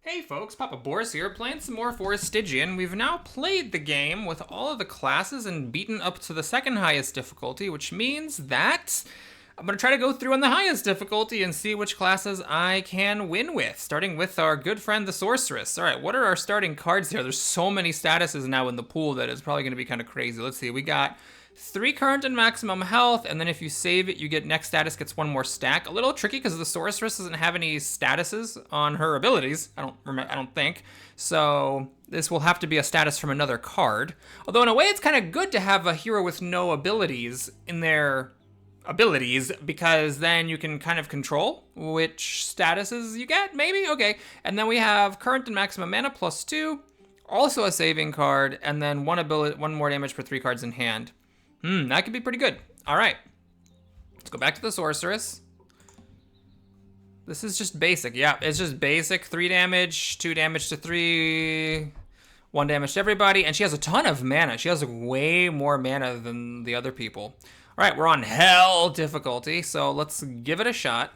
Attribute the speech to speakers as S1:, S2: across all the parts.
S1: Hey folks, Papa Boris here, playing some more Forestygian. We've now played the game with all of the classes and beaten up to the second highest difficulty, which means that I'm going to try to go through on the highest difficulty and see which classes I can win with, starting with our good friend the Sorceress. Alright, what are our starting cards here? There's so many statuses now in the pool that it's probably going to be kind of crazy. Let's see, we got 3 current and maximum health, and then if you save it, you get next status gets 1 more stack. A little tricky because the Sorceress doesn't have any statuses on her abilities. I don't think. So this will have to be a status from another card. Although in a way, it's kind of good to have a hero with no abilities in their abilities, because then you can kind of control which statuses you get, maybe? Okay. And then we have current and maximum mana +2, also a saving card, and then 1 more damage for 3 cards in hand. That could be pretty good. All right. Let's go back to the Sorceress. This is just basic. Yeah, it's just basic. 3 damage, 2 damage to 3, 1 damage to everybody. And she has a ton of mana. She has way more mana than the other people. All right, we're on Hell difficulty, so let's give it a shot.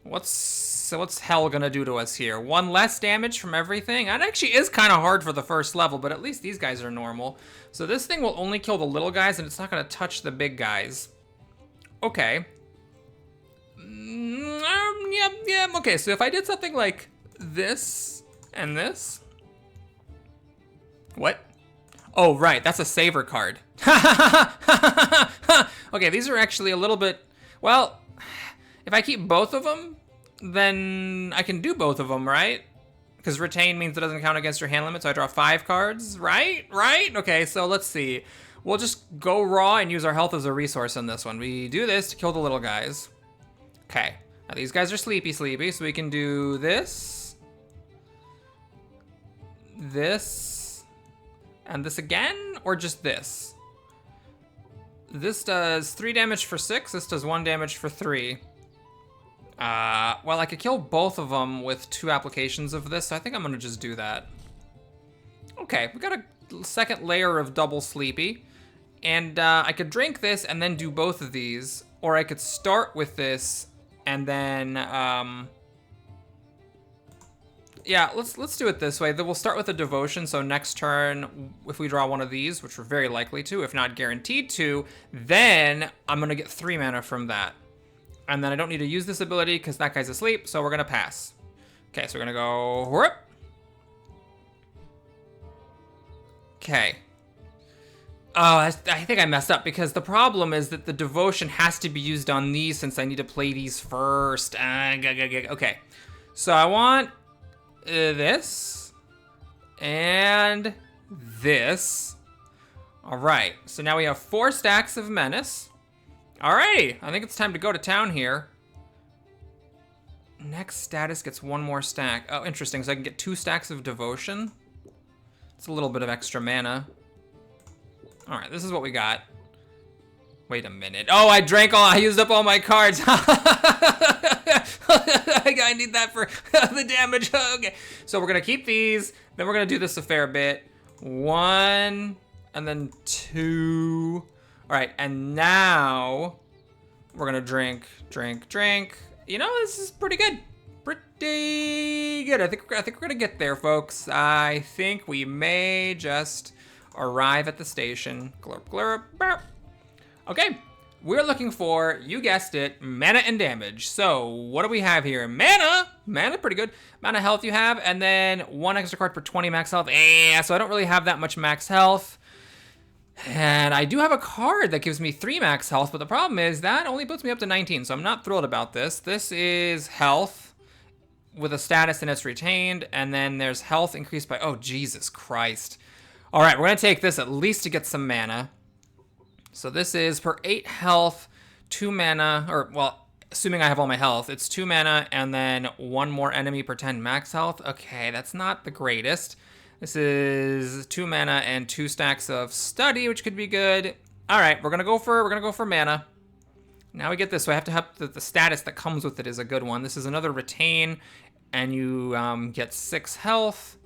S1: What's Hell gonna do to us here? 1 less damage from everything? That actually is kind of hard for the first level, but at least these guys are normal. So this thing will only kill the little guys, and it's not gonna touch the big guys. Okay. Yeah, okay, so if I did something like this and this. What? Oh, right, that's a saver card. Okay, these are actually a little bit, well, if I keep both of them, then I can do both of them, right? Because retain means it doesn't count against your hand limit, so I draw 5 cards, right? Right? Okay, so let's see. We'll just go raw and use our health as a resource in this one. We do this to kill the little guys. Okay, now these guys are sleepy, so we can do this, this, and this again, or just this? This does 3 damage for 6, this does 1 damage for 3. Well, I could kill both of them with 2 applications of this, so I think I'm gonna just do that. Okay, we got a second layer of double sleepy, and I could drink this and then do both of these, or I could start with this and then, yeah, let's do it this way. Then we'll start with a devotion, so next turn, if we draw one of these, which we're very likely to, if not guaranteed to, then I'm gonna get 3 mana from that. And then I don't need to use this ability because that guy's asleep, so we're gonna pass. Okay, so we're gonna go whoop. Okay. Oh, I think I messed up because the problem is that the devotion has to be used on these since I need to play these first. Okay, so I want this and this. All right, so now we have 4 stacks of menace. Alrighty, I think it's time to go to town here. Next status gets 1 more stack. Oh, interesting, so I can get 2 stacks of devotion. It's a little bit of extra mana. Alright, this is what we got. Wait a minute. Oh, I used up all my cards. I need that for the damage. Okay, so we're gonna keep these, then we're gonna do this a fair bit. 1, and then 2. All right, and now we're gonna drink. You know, this is pretty good. Pretty good. I think we're gonna get there, folks. I think we may just arrive at the station. Glurp, glurp, burp. Okay, we're looking for, you guessed it, mana and damage. So what do we have here? Mana, pretty good. Mana health you have, and then 1 extra card for 20 max health. So I don't really have that much max health. And I do have a card that gives me 3 max health, but the problem is that only puts me up to 19, so I'm not thrilled about this. This is health with a status and it's retained, and then there's health increased by, oh, Jesus Christ. All right, we're gonna take this at least to get some mana. So this is per 8 health, 2 mana, or, well, assuming I have all my health, it's 2 mana and then 1 more enemy per 10 max health. Okay, that's not the greatest. This is 2 mana and 2 stacks of study, which could be good. All right, we're gonna go for mana. Now we get this, so I have to have the status that comes with it is a good one. This is another retain, and you get 6 health.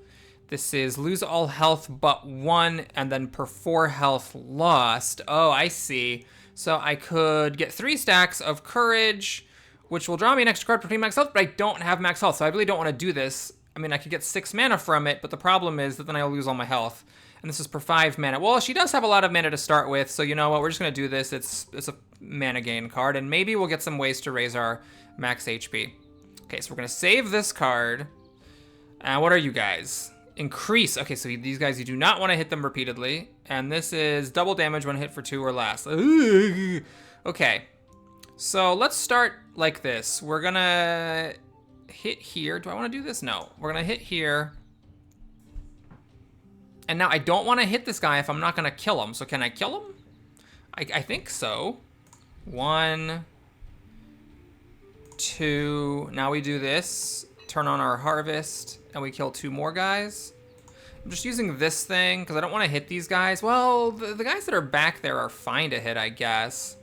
S1: This is lose all health but 1, and then per 4 health lost. Oh, I see. So I could get 3 stacks of courage, which will draw me an extra card for 3 max health, but I don't have max health, so I really don't want to do this. I mean, I could get 6 mana from it, but the problem is that then I'll lose all my health. And this is per 5 mana. Well, she does have a lot of mana to start with, so you know what? We're just going to do this. It's a mana gain card, and maybe we'll get some ways to raise our max HP. Okay, so we're going to save this card. What are you guys? Increase. Okay, so these guys, you do not want to hit them repeatedly. And this is double damage when hit for 2 or less. Ugh. Okay, so let's start like this. We're going to hit here. Do I want to do this? No. We're going to hit here. And now I don't want to hit this guy if I'm not going to kill him. So can I kill him? I think so. 1, 2. Now we do this. Turn on our harvest. And we kill 2 more guys. I'm just using this thing because I don't want to hit these guys. Well, the guys that are back there are fine to hit, I guess.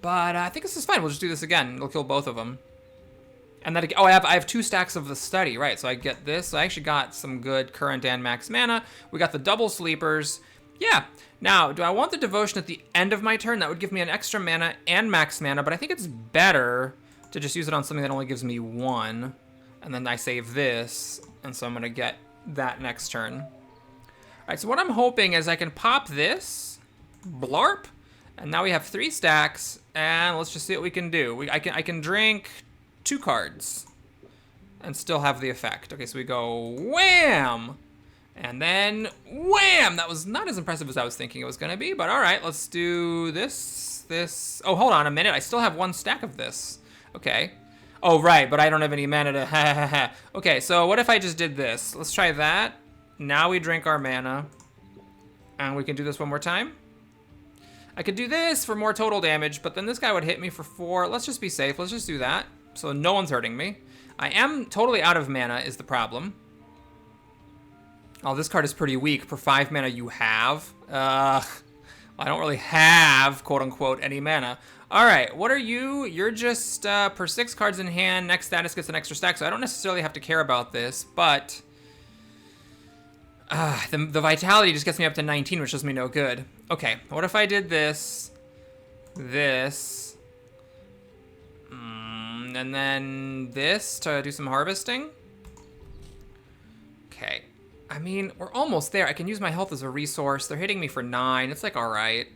S1: But I think this is fine. We'll just do this again. It'll kill both of them. And then, oh, I have 2 stacks of the study, right? So I get this. So I actually got some good current and max mana. We got the double sleepers. Yeah. Now, do I want the devotion at the end of my turn? That would give me an extra mana and max mana, but I think it's better to just use it on something that only gives me 1. And then I save this, and so I'm gonna get that next turn. All right, so what I'm hoping is I can pop this, blarp, and now we have 3 stacks, and let's just see what we can do. I can drink 2 cards and still have the effect. Okay, so we go wham, and then wham. That was not as impressive as I was thinking it was gonna be, but all right, let's do this. Oh, hold on a minute. I still have 1 stack of this. Okay. Oh, right, but I don't have any mana to ha ha ha. Okay, so what if I just did this? Let's try that. Now we drink our mana. And we can do this one more time. I could do this for more total damage, but then this guy would hit me for 4. Let's just be safe. Let's just do that. So no one's hurting me. I am totally out of mana is the problem. Oh, this card is pretty weak. Per 5 mana you have. I don't really have, quote unquote, any mana. All right, what are you? You're just per 6 cards in hand. Next status gets an extra stack, so I don't necessarily have to care about this, but the vitality just gets me up to 19, which does me no good. Okay, what if I did this, and then this to do some harvesting? Okay, I mean, we're almost there. I can use my health as a resource. They're hitting me for 9. It's like, all right.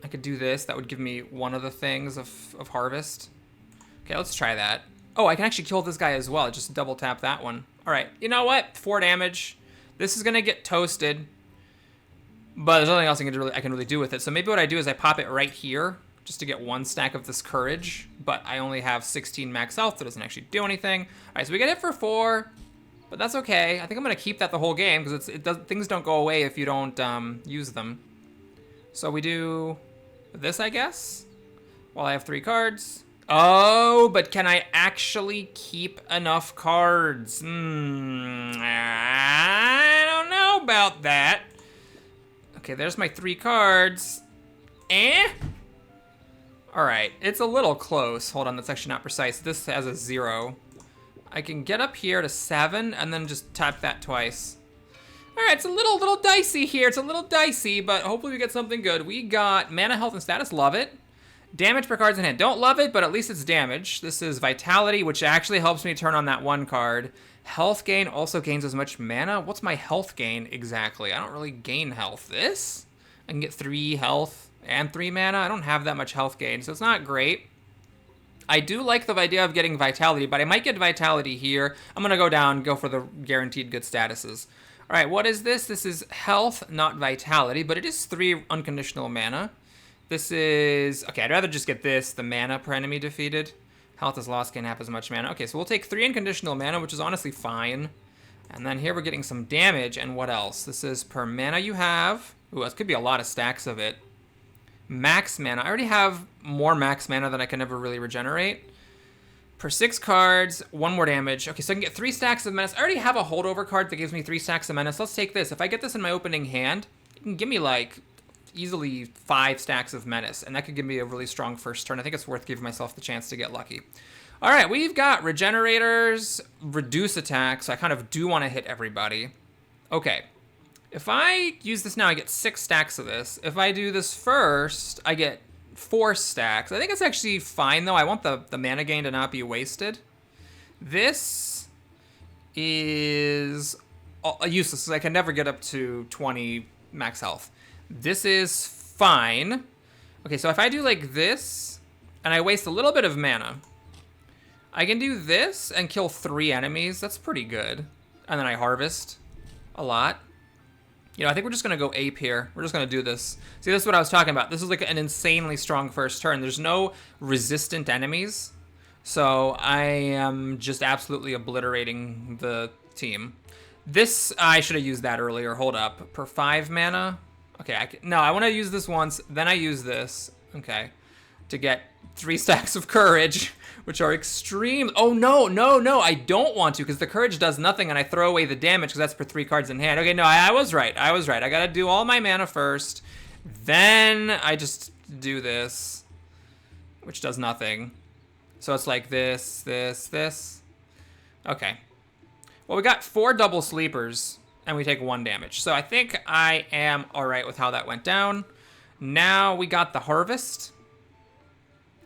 S1: I could do this. That would give me one of the things of harvest. Okay, let's try that. Oh, I can actually kill this guy as well. Just double tap that one. All right, you know what? 4 damage. This is gonna get toasted, but there's nothing else I can really do with it. So maybe what I do is I pop it right here just to get 1 stack of this courage, but I only have 16 max health. That doesn't actually do anything. All right, so we get hit for 4, but that's okay. I think I'm gonna keep that the whole game because things don't go away if you don't use them. So we do this, I guess, while I have 3 cards. Oh, but can I actually keep enough cards? I don't know about that. Okay, there's my 3 cards. All right, it's a little close. Hold on, that's actually not precise. This has a 0. I can get up here to 7 and then just tap that twice. All right, it's a little dicey here. It's a little dicey, but hopefully we get something good. We got mana, health, and status. Love it. Damage per cards in hand. Don't love it, but at least it's damage. This is vitality, which actually helps me turn on that 1 card. Health gain also gains as much mana. What's my health gain exactly? I don't really gain health. This? I can get 3 health and 3 mana. I don't have that much health gain, so it's not great. I do like the idea of getting vitality, but I might get vitality here. I'm going to go down, go for the guaranteed good statuses. All right, what is this? This is health, not vitality, but it is 3 unconditional mana. This is, okay, I'd rather just get this, the mana per enemy defeated. Health is lost, can't have as much mana. Okay, so we'll take 3 unconditional mana, which is honestly fine. And then here we're getting some damage, and what else? This is per mana you have. Ooh, this could be a lot of stacks of it. Max mana. I already have more max mana than I can ever really regenerate. Per 6 cards, 1 more damage. Okay, so I can get 3 stacks of menace. I already have a holdover card that gives me 3 stacks of menace. Let's take this. If I get this in my opening hand, it can give me like easily 5 stacks of menace, and that could give me a really strong first turn. I think it's worth giving myself the chance to get lucky. All right, we've got regenerators, reduce attack, so I kind of do want to hit everybody. Okay, if I use this now, I get 6 stacks of this. If I do this first, I get 4 stacks. I think it's actually fine, though. I want the mana gain to not be wasted. This is useless, because I can never get up to 20 max health. This is fine. Okay, so if I do like this, and I waste a little bit of mana, I can do this and kill 3 enemies. That's pretty good. And then I harvest a lot. You know, I think we're just going to go ape here. We're just going to do this. See, this is what I was talking about. This is like an insanely strong first turn. There's no resistant enemies. So I am just absolutely obliterating the team. This, I should have used that earlier. Hold up. Per 5 mana. Okay, no, I want to use this once. Then I use this. Okay. To get 3 stacks of courage, which are extreme. Oh, no. I don't want to, because the courage does nothing, and I throw away the damage, because that's for 3 cards in hand. Okay, no, I was right. I got to do all my mana first. Then I just do this, which does nothing. So it's like this. Okay. Well, we got 4 double sleepers, and we take 1 damage. So I think I am all right with how that went down. Now we got the harvest,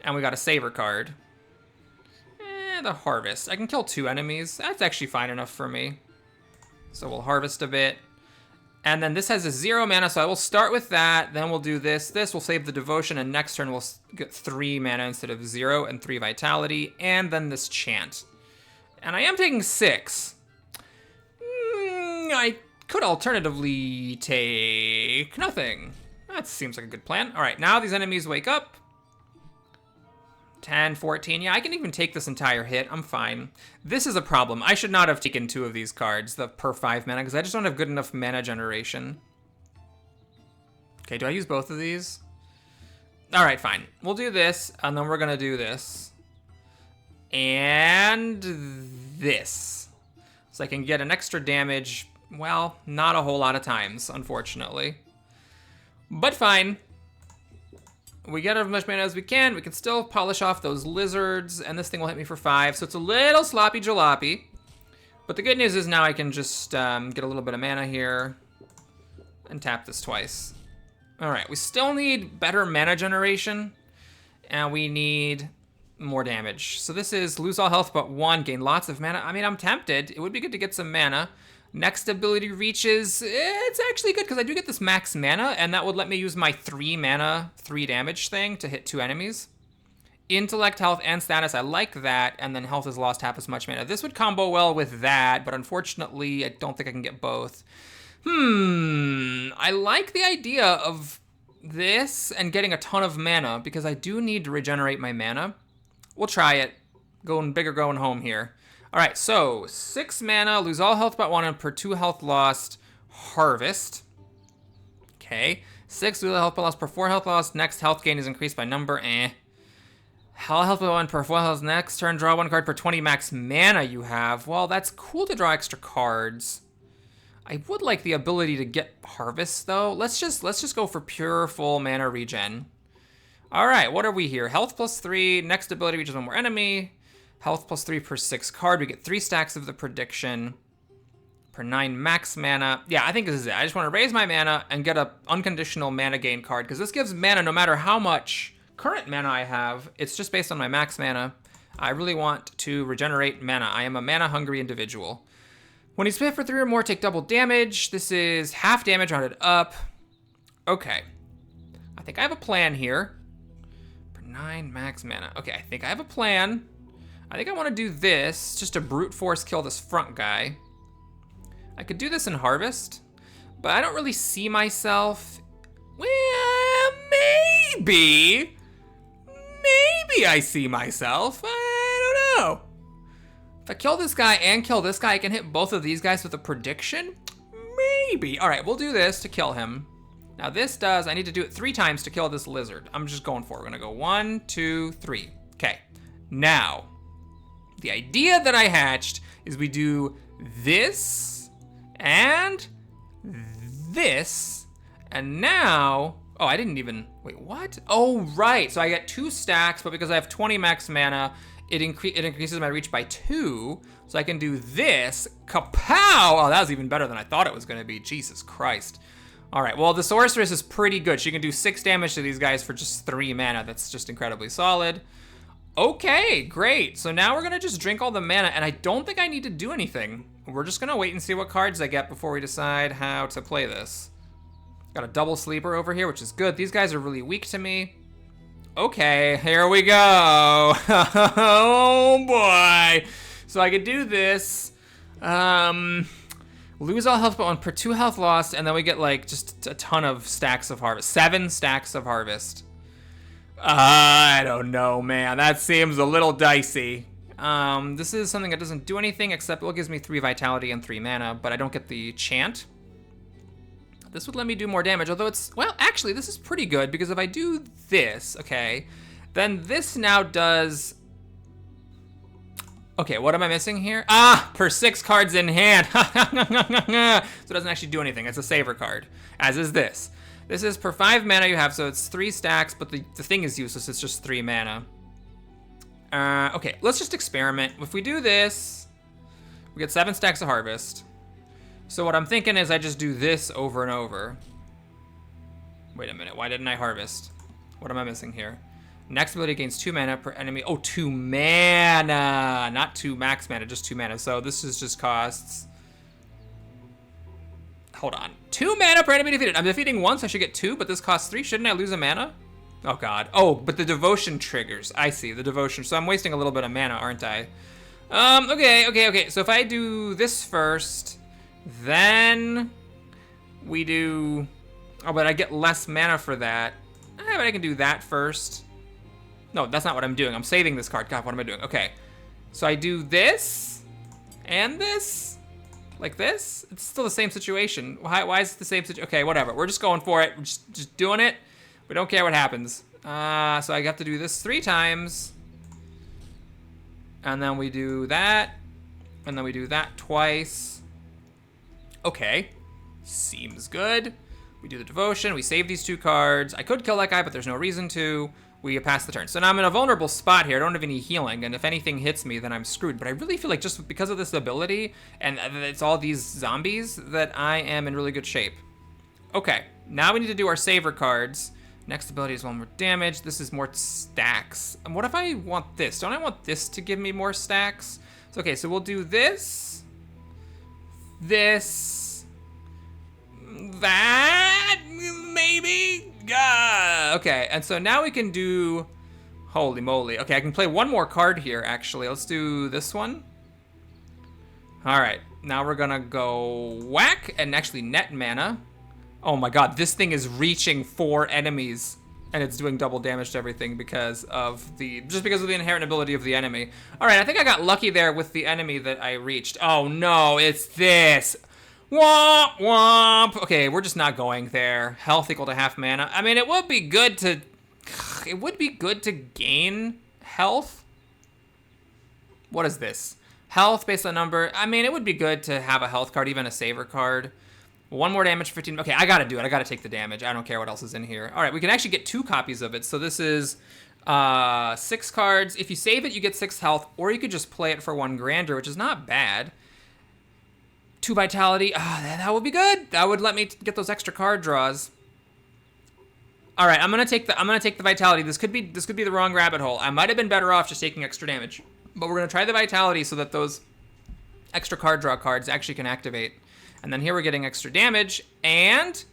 S1: and we got a saver card. The harvest. I can kill 2 enemies. That's actually fine enough for me. So we'll harvest a bit. And then this has a 0 mana, so I will start with that. Then we'll do this. We'll save the devotion, and next turn we'll get 3 mana instead of 0 and 3 vitality. And then this chant. And I am taking 6. I could alternatively take nothing. That seems like a good plan. All right, now these enemies wake up. 10, 14. Yeah, I can even take this entire hit. I'm fine. This is a problem. I should not have taken 2 of these cards, the per 5 mana, because I just don't have good enough mana generation. Okay, do I use both of these? All right, fine. We'll do this, and then we're going to do this. And this. So I can get an extra damage, well, not a whole lot of times, unfortunately. But fine. We get as much mana as we can. We can still polish off those lizards, and this thing will hit me for 5. So it's a little sloppy jalopy. But the good news is now I can just get a little bit of mana here and tap this twice. All right, we still need better mana generation, and we need more damage. So this is lose all health but 1, gain lots of mana. I mean, I'm tempted. It would be good to get some mana. Next ability reaches, it's actually good because I do get this max mana, and that would let me use my 3 mana, 3 damage thing to hit 2 enemies. Intellect, health, and status, I like that, and then health is lost half as much mana. This would combo well with that, but unfortunately, I don't think I can get both. I like the idea of this and getting a ton of mana, because I do need to regenerate my mana. We'll try it. Going big or going home here. All right, so 6 mana, lose all health but 1, and per 2 health lost, harvest. Okay, 6 lose all health but lost, per 4 health lost, next health gain is increased by number, Health but 1, per 4 health, next turn, draw 1 card per 20 max mana you have. Well, that's cool to draw extra cards. I would like the ability to get harvest, though. Let's just go for pure full mana regen. All right, what are we here? Health plus 3, next ability reaches 1 more enemy. Health plus 3 per 6 card. We get 3 stacks of the prediction. Per 9 max mana. Yeah, I think this is it. I just want to raise my mana and get a unconditional mana gain card, because this gives mana no matter how much current mana I have. It's just based on my max mana. I really want to regenerate mana. I am a mana hungry individual. When he's hit for 3 or more, take double damage. This is half damage rounded up. Okay. I think I have a plan here. Per 9 max mana. Okay, I think I have a plan. I think I want to do this, just to brute force kill this front guy. I could do this in Harvest, but I don't really see myself. Well, maybe I see myself. I don't know. If I kill this guy and kill this guy, I can hit both of these guys with a prediction? Maybe. All right, we'll do this to kill him. Now this does, I need to do it 3 times to kill this lizard. I'm just going for it. We're gonna go 1, 2, 3. Okay, now, the idea that I hatched is we do this and this, and now, oh, I didn't even, wait, what? Oh, right, so I get 2 stacks, but because I have 20 max mana, it increases my reach by 2, so I can do this, kapow! Oh, that was even better than I thought it was gonna be, Jesus Christ. All right, well, the Sorceress is pretty good. She can do 6 damage to these guys for just 3 mana. That's just incredibly solid. Okay, great. So now we're gonna just drink all the mana, and I don't think I need to do anything. We're just gonna wait and see what cards I get before we decide how to play this. Got a double sleeper over here, which is good. These guys are really weak to me. Okay, here we go. Oh boy. So I could do this. Lose all health but one per 2 health lost, and then we get like just a ton of stacks of harvest. 7 stacks of harvest. I don't know, man. That seems a little dicey. This is something that doesn't do anything except it gives me 3 vitality and 3 mana, but I don't get the chant. This would let me do more damage, although it's, well, actually, this is pretty good because if I do this, okay, then this now does, okay, what am I missing here? Ah, per 6 cards in hand. So it doesn't actually do anything. It's a saver card, as is this. This is per 5 mana you have, so it's 3 stacks, but the thing is useless. It's just 3 mana. Okay, let's just experiment. If we do this, we get 7 stacks of harvest. So what I'm thinking is I just do this over and over. Wait a minute, why didn't I harvest? What am I missing here? Next ability gains 2 mana per enemy. Oh, 2 mana, not 2 max mana, just 2 mana. So this is just costs, hold on, 2 mana per enemy defeated. I'm defeating one, so I should get 2, but this costs 3. Shouldn't I lose a mana? Oh god. Oh, but the devotion triggers. I see, the devotion. So I'm wasting a little bit of mana, aren't I? Okay. So if I do this first, then we do, oh, but I get less mana for that. But I can do that first. No, that's not what I'm doing. I'm saving this card. God, what am I doing? Okay. So I do this and this. Like this? It's still the same situation. Why is it the same situation? Okay, whatever. We're just going for it. We're just doing it. We don't care what happens. So I have to do this 3 times. And then we do that. And then we do that twice. Okay. Seems good. We do the devotion. We save these 2 cards. I could kill that guy, but there's no reason to. We pass the turn. So now I'm in a vulnerable spot here. I don't have any healing, and if anything hits me, then I'm screwed. But I really feel like just because of this ability, and it's all these zombies, that I am in really good shape. Okay, now we need to do our saver cards. Next ability is 1 more damage. This is more stacks. And what if I want this? Don't I want this to give me more stacks? So, okay, so we'll do this, this, that, maybe? Okay, and so now we can do, holy moly. Okay, I can play 1 more card here, actually. Let's do this one. All right, now we're gonna go whack and actually net mana. Oh my god, this thing is reaching 4 enemies, and it's doing double damage to everything because of the inherent ability of the enemy. All right, I think I got lucky there with the enemy that I reached. Oh no, it's this. Womp womp. Okay, we're just not going there. Health equal to half mana. I mean, it would be good to gain health. What is this? Health based on number. I mean, it would be good to have a health card, even a saver card. 1 more damage, 15. Okay, I gotta do it. I gotta take the damage. I don't care what else is in here. All right, we can actually get 2 copies of it. So this is 6 cards. If you save it, you get 6 health, or you could just play it for 1 grandeur, which is not bad. 2 vitality. That would be good. That would let me get those extra card draws. All right, I'm gonna take the vitality. This could be the wrong rabbit hole. I might have been better off just taking extra damage, but we're gonna try the vitality so that those extra card draw cards actually can activate. And then here we're getting extra damage and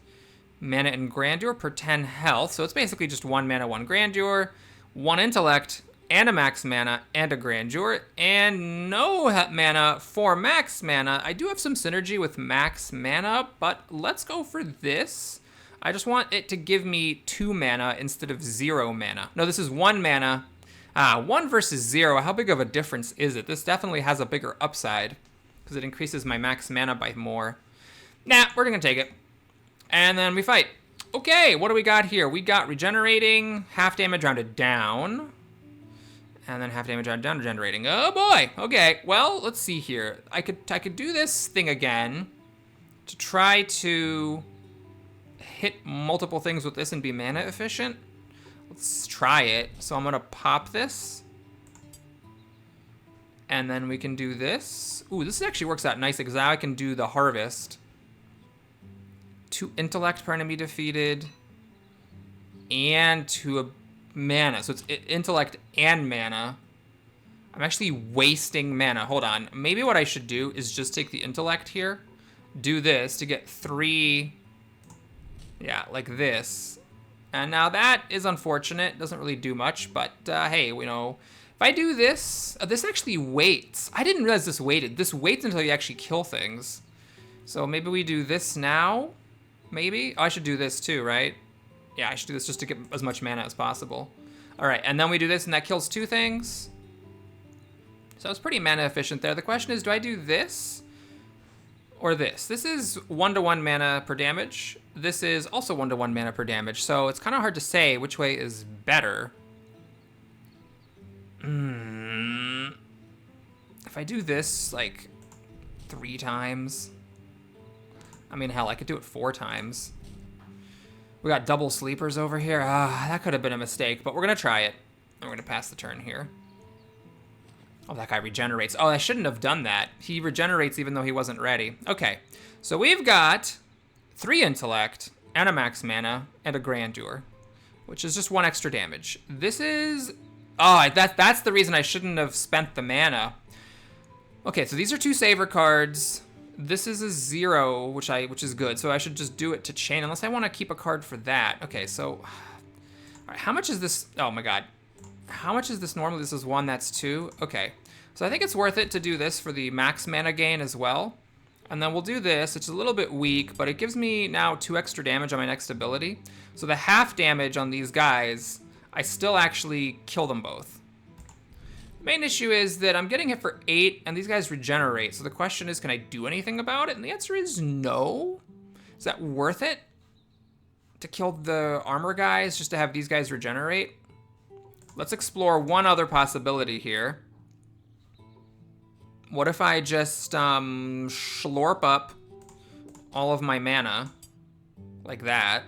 S1: mana and grandeur per 10 health. So it's basically just 1 mana, 1 grandeur, 1 intellect, and a max mana, and a grandeur, and no mana for max mana. I do have some synergy with max mana, but let's go for this. I just want it to give me 2 mana instead of 0 mana. No, this is 1 mana. 1 versus 0, how big of a difference is it? This definitely has a bigger upside, because it increases my max mana by more. Nah, we're gonna take it. And then we fight. Okay, what do we got here? We got regenerating, half damage rounded down, and then half damage rounded down, regenerating. Oh boy, okay, well, let's see here. I could do this thing again to try to hit multiple things with this and be mana efficient. Let's try it. So I'm gonna pop this. And then we can do this. Ooh, this actually works out nicely because now I can do the harvest. 2 intellect per enemy defeated. And 2 mana. So it's intellect and mana. I'm actually wasting mana. Hold on. Maybe what I should do is just take the intellect here, do this to get 3, yeah, like this. And now that is unfortunate. Doesn't really do much, but hey, you know, if I do this, this actually waits. I didn't realize this waited. This waits until you actually kill things. So maybe we do this now, maybe? Oh, I should do this too, right? Yeah, I should do this just to get as much mana as possible. All right, and then we do this and that kills 2 things. So it's pretty mana efficient there. The question is, do I do this or this? This is 1-to-1 mana per damage. This is also 1-to-1 mana per damage. So it's kind of hard to say which way is better. If I do this like 3 times, I mean, hell, I could do it 4 times. We got double sleepers over here. That could have been a mistake, but we're gonna try it. And we're gonna pass the turn here. Oh, that guy regenerates. Oh, I shouldn't have done that. He regenerates even though he wasn't ready. Okay, so we've got 3 intellect and a max mana and a grandeur, which is just 1 extra damage. This is, oh, that's the reason I shouldn't have spent the mana. Okay, so these are 2 saver cards. This is a 0, which is good. So I should just do it to chain unless I want to keep a card for that. Okay, so all right, how much is this? Oh my god. How much is this normally? This is 1, that's 2. Okay, so I think it's worth it to do this for the max mana gain as well. And then we'll do this. It's a little bit weak, but it gives me now 2 extra damage on my next ability. So the half damage on these guys, I still actually kill them both. Main issue is that I'm getting hit for 8, and these guys regenerate. So the question is, can I do anything about it? And the answer is no. Is that worth it? To kill the armor guys just to have these guys regenerate? Let's explore one other possibility here. What if I just schlorp up all of my mana, like that,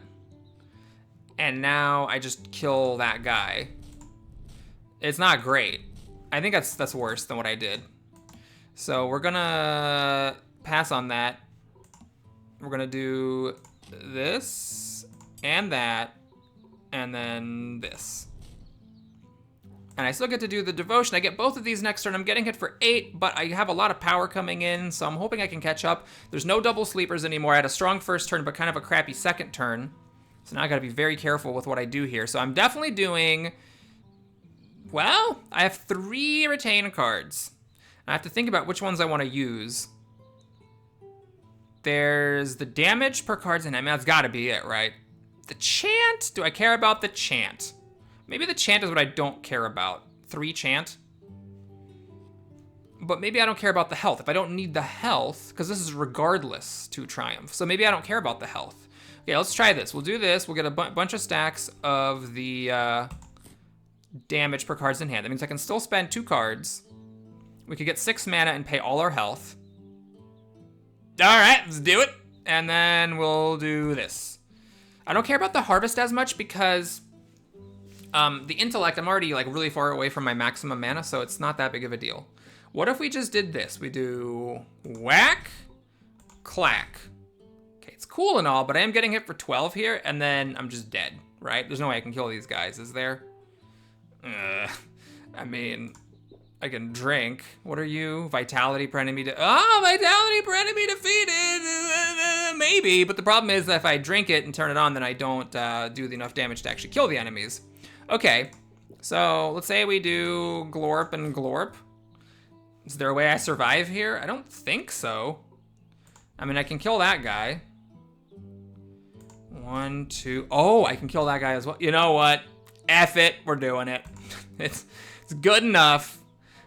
S1: and now I just kill that guy? It's not great. I think that's worse than what I did. So we're gonna pass on that. We're gonna do this and that, and then this. And I still get to do the devotion. I get both of these next turn. I'm getting hit for 8, but I have a lot of power coming in, so I'm hoping I can catch up. There's no double sleepers anymore. I had a strong first turn, but kind of a crappy second turn. So now I gotta be very careful with what I do here. So I'm definitely doing, well, I have 3 retain cards. I have to think about which ones I want to use. There's the damage per cards, and I mean, that's gotta be it, right? The chant, do I care about the chant? Maybe the chant is what I don't care about. 3 chant. But maybe I don't care about the health. If I don't need the health, because this is regardless to triumph. So maybe I don't care about the health. Okay, let's try this. We'll do this. We'll get a bunch of stacks of the damage per cards in hand. That means I can still spend 2 cards. We could get 6 mana and pay all our health. All right, let's do it. And then we'll do this. I don't care about the harvest as much because the intellect, I'm already like really far away from my maximum mana, so it's not that big of a deal. What if we just did this? We do whack, clack. Okay, it's cool and all, but I am getting hit for 12 here, and then I'm just dead, right? There's no way I can kill these guys, is there? I mean, I can drink. What are you? Vitality per enemy vitality per enemy defeated. Maybe, but the problem is that if I drink it and turn it on, then I don't do enough damage to actually kill the enemies. Okay, so let's say we do glorp and glorp. Is there a way I survive here? I don't think so. I mean, I can kill that guy. 1, 2. Oh, I can kill that guy as well. You know what? F it, we're doing it. It's good enough.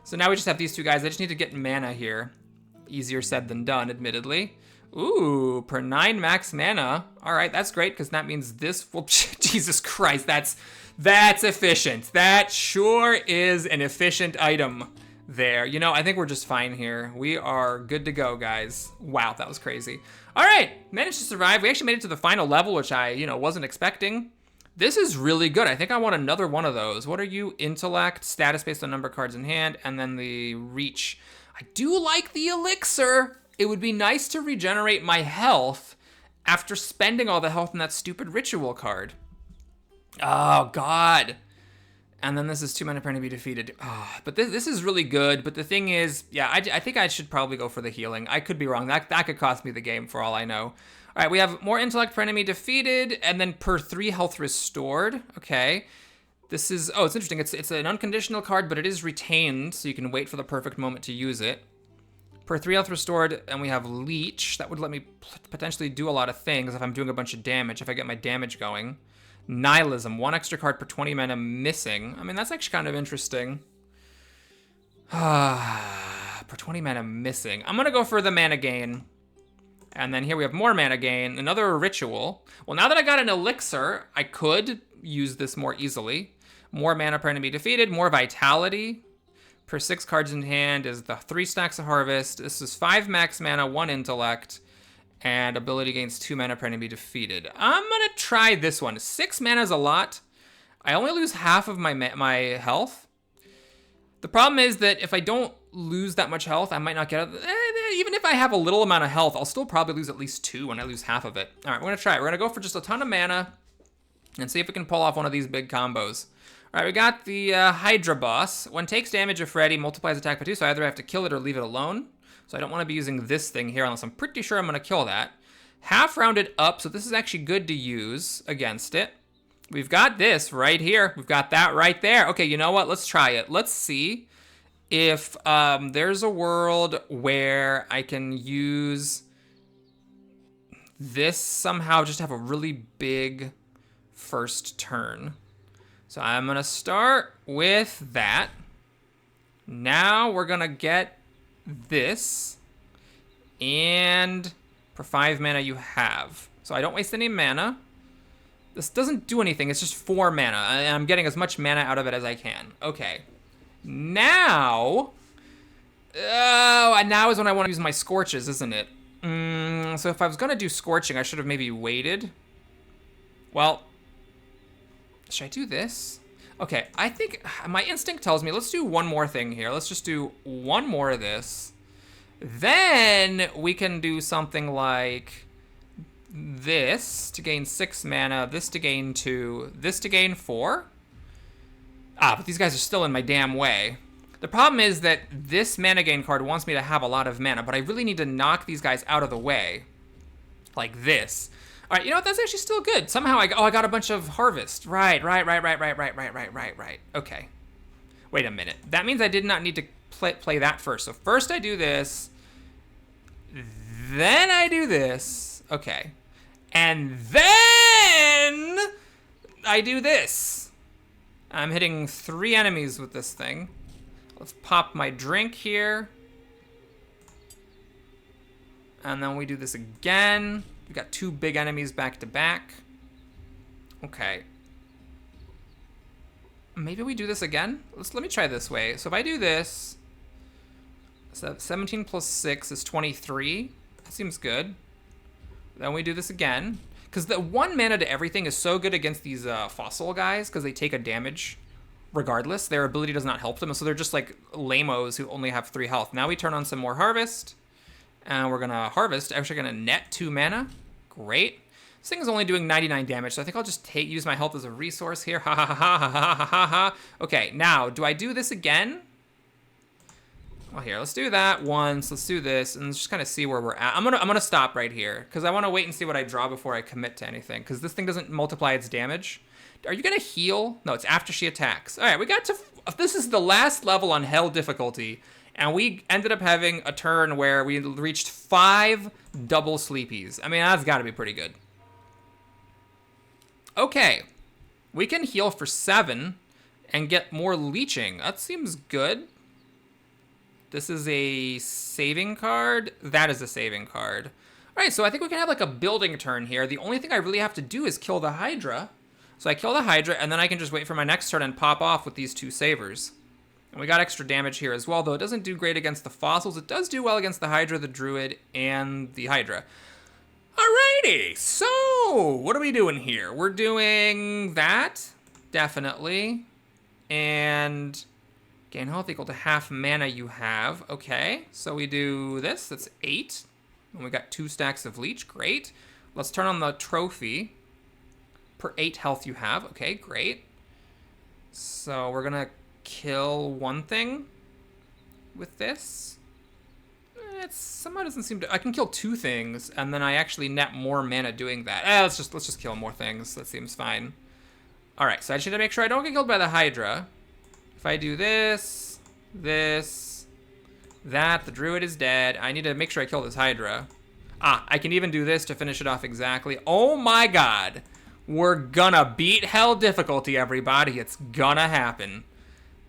S1: So now we just have these 2 guys. I just need to get mana here. Easier said than done, admittedly. Ooh, per 9 max mana. All right, that's great, because that means this will... Jesus Christ, that's efficient. That sure is an efficient item there. You know, I think we're just fine here. We are good to go, guys. Wow, that was crazy. All right, managed to survive. We actually made it to the final level, which I, wasn't expecting. This is really good. I think I want another one of those. What are you? Intellect, status based on number of cards in hand, and then the reach. I do like the elixir. It would be nice to regenerate my health after spending all the health in that stupid ritual card. Oh, God. And then this is 2 mana per enemy defeated. Oh, but this is really good. But the thing is, yeah, I think I should probably go for the healing. I could be wrong. That could cost me the game for all I know. All right, we have more intellect per enemy defeated, and then per 3 health restored. Okay. This is, oh, it's interesting. It's an unconditional card, but it is retained, so you can wait for the perfect moment to use it. Per 3 health restored, and we have Leech. That would let me potentially do a lot of things if I'm doing a bunch of damage, if I get my damage going. Nihilism, 1 extra card per 20 mana missing. I mean, that's actually kind of interesting. Per 20 mana missing. I'm gonna go for the mana gain. And then here we have more mana gain, another ritual. Well, now that I got an elixir, I could use this more easily. More mana per enemy defeated, more vitality. Per 6 cards in hand is the 3 stacks of harvest. This is 5 max mana, 1 intellect, and ability gains 2 mana per enemy defeated. I'm gonna try this one. 6 mana is a lot. I only lose half of my health. The problem is that if I don't lose that much health, I might not get it. Even if I have a little amount of health, I'll still probably lose at least 2 when I lose half of it. All right, we're gonna try it. We're gonna go for just a ton of mana and see if we can pull off one of these big combos. All right, we got the Hydra boss. When takes damage of Freddy, multiplies attack by 2, so I either have to kill it or leave it alone. So I don't want to be using this thing here unless I'm pretty sure I'm going to kill that. Half rounded up, so this is actually good to use against it. We've got this right here. We've got that right there. Okay, you know what? Let's try it. Let's see if there's a world where I can use this somehow, just have a really big first turn. So I'm going to start with that. Now we're going to get this. And for 5 mana you have. So I don't waste any mana. This doesn't do anything. It's just 4 mana. And I'm getting as much mana out of it as I can. Okay. Now... Oh, and now is when I want to use my Scorches, isn't it? So if I was going to do Scorching, I should have maybe waited. Well... Should I do this? Okay, I think my instinct tells me let's do one more thing here. Let's just do one more of this. Then we can do something like this to gain 6 mana, this to gain 2, this to gain 4. But these guys are still in my damn way. The problem is that this mana gain card wants me to have a lot of mana, but I really need to knock these guys out of the way. Like this. All right, you know what? That's actually still good. Somehow I got a bunch of harvest. Right. Okay. Wait a minute. That means I did not need to play that first. So first I do this. Then I do this. Okay. And then I do this. I'm hitting 3 enemies with this thing. Let's pop my drink here. And then we do this again. We got 2 big enemies back to back. Okay. Maybe we do this again? Let me try this way. So if I do this, so 17 plus 6 is 23. That seems good. Then we do this again. Because the 1 mana to everything is so good against these fossil guys, because they take a damage regardless. Their ability does not help them, so they're just like lamos who only have 3 health. Now we turn on some more harvest. And we're going to harvest. Actually going to net 2 mana. Great. This thing is only doing 99 damage, so I think I'll just use my health as a resource here. Ha ha ha ha ha ha ha ha. Okay, now, do I do this again? Well, here, let's do that once. Let's do this, and let's just kind of see where we're at. I'm gonna stop right here, because I want to wait and see what I draw before I commit to anything, because this thing doesn't multiply its damage. Are you going to heal? No, it's after she attacks. All right, we got to... This is the last level on Hell difficulty. And we ended up having a turn where we reached 5 double sleepies. I mean, that's got to be pretty good. Okay. We can heal for 7 and get more leeching. That seems good. This is a saving card. That is a saving card. All right, so I think we can have like a building turn here. The only thing I really have to do is kill the Hydra. So I kill the Hydra, and then I can just wait for my next turn and pop off with these 2 savers. And we got extra damage here as well, though it doesn't do great against the fossils. It does do well against the Hydra, the Druid, and the Hydra. Alrighty, so what are we doing here? We're doing that, definitely. And gain health equal to half mana you have. Okay, so we do this, that's 8. And we got 2 stacks of leech, great. Let's turn on the trophy. Per 8 health you have, okay, great. So we're gonna kill one thing with this. It somehow doesn't seem to. I can kill two things, and then I actually net more mana doing that. Let's just kill more things. That seems fine. All right, so I just need to make sure I don't get killed by the Hydra. If I do this, that, the Druid is dead. I need to make sure I kill this Hydra. I can even do this to finish it off exactly. Oh my God. We're gonna beat hell difficulty, everybody. It's gonna happen.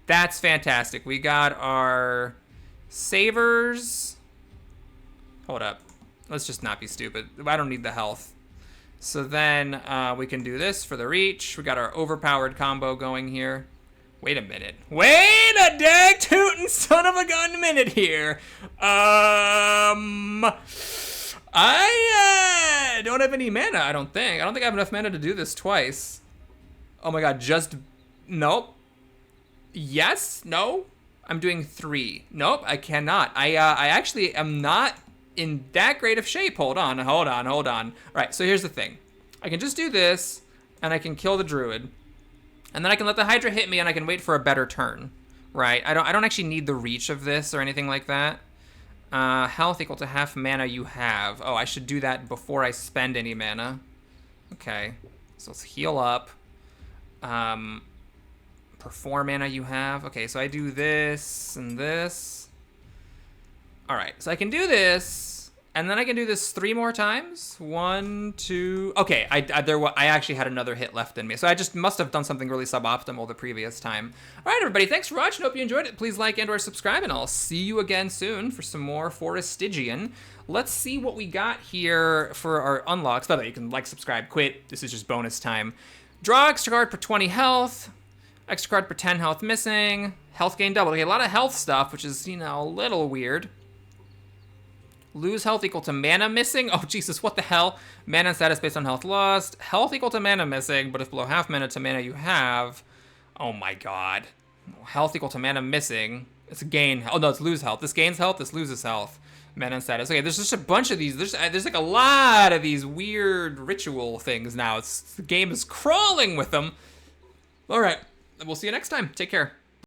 S1: That's fantastic. We got our savers. Hold up. Let's just not be stupid. I don't need the health. So then we can do this for the reach. We got our overpowered combo going here. Wait a minute. Wait a dag tootin' son of a gun minute here. I don't have any mana, I don't think. I don't think I have enough mana to do this twice. Oh my God, nope. Yes, no. I'm doing 3. Nope, I cannot. I actually am not in that great of shape. Hold on. All right, so here's the thing. I can just do this, and I can kill the Druid. And then I can let the Hydra hit me, and I can wait for a better turn, right? I don't actually need the reach of this or anything like that. Health equal to half mana you have. Oh, I should do that before I spend any mana. Okay, so let's heal up. Per 4 mana you have. Okay, so I do this and this. All right, so I can do this, and then I can do this 3 more times. 1, 2. Okay, I actually had another hit left in me, so I just must have done something really suboptimal the previous time. All right, everybody, thanks for watching. Hope you enjoyed it. Please like and/or subscribe, and I'll see you again soon for some more Forestygian. Let's see what we got here for our unlocks. By the way, you can like, subscribe, quit. This is just bonus time. Draw extra card per 20 health. Extra card per 10 health missing. Health gain double. Okay, a lot of health stuff, which is, a little weird. Lose health equal to mana missing. Oh, Jesus, what the hell? Mana and status based on health lost. Health equal to mana missing, but if below half mana to mana you have. Oh my God. Health equal to mana missing. It's a gain. Oh no, it's lose health. This gains health, this loses health. Mana and status. Okay, there's just a bunch of these. There's like a lot of these weird ritual things now. The game is crawling with them. All right, we'll see you next time. Take care.